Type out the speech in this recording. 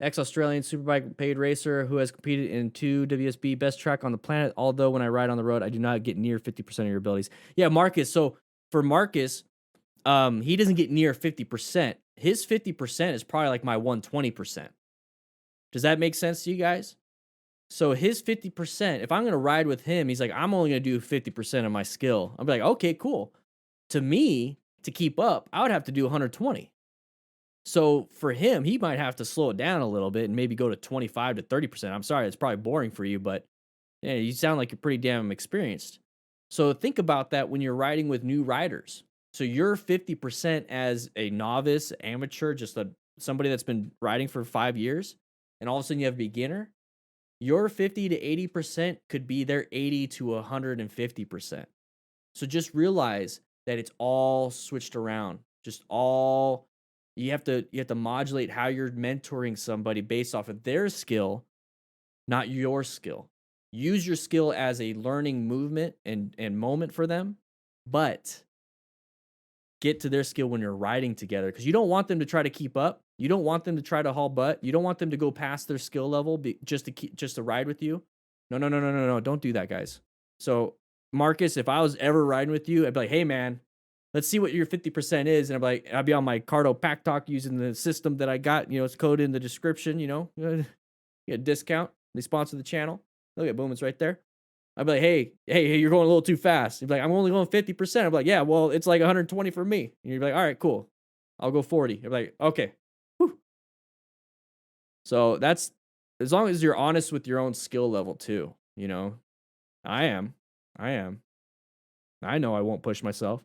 ex-Australian superbike paid racer who has competed in 2 WSB best track on the planet. Although when I ride on the road, I do not get near 50% of your abilities. Yeah, Marcus. So for Marcus, he doesn't get near 50%. His 50% is probably like my 120%. Does that make sense to you guys? So his 50%, if I'm going to ride with him, he's like, I'm only going to do 50% of my skill. I'll be like, okay, cool. To me, to keep up, I would have to do 120. So for him, he might have to slow it down a little bit and maybe go to 25 to 30%. I'm sorry, it's probably boring for you, but yeah, you sound like you're pretty damn experienced. So think about that when you're riding with new riders. So you're 50% as a novice, amateur, just somebody that's been riding for 5 years, and all of a sudden you have a beginner. Your 50 to 80% could be their 80 to 150%. So just realize that it's all switched around. Just all you have to modulate how you're mentoring somebody based off of their skill, not your skill. Use your skill as a learning movement and moment for them, but get to their skill when you're riding together because you don't want them to try to keep up. You don't want them to try to haul butt. You don't want them to go past their skill level just to ride with you. No, no, no, no, no, no. Don't do that, guys. So, Marcus, if I was ever riding with you, I'd be like, hey, man, let's see what your 50% is. And I'd be on my Cardo Pack Talk using the system that I got. It's coded in the description, get a discount. They sponsor the channel. Look at boom, it's right there. I'd be like, hey, you're going a little too fast. You'd be like, I'm only going 50%. I'm like, yeah, well, it's like 120 for me. And you're like, all right, cool. I'll go 40. You're like, okay. Whew. So that's as long as you're honest with your own skill level too. I am. I know I won't push myself.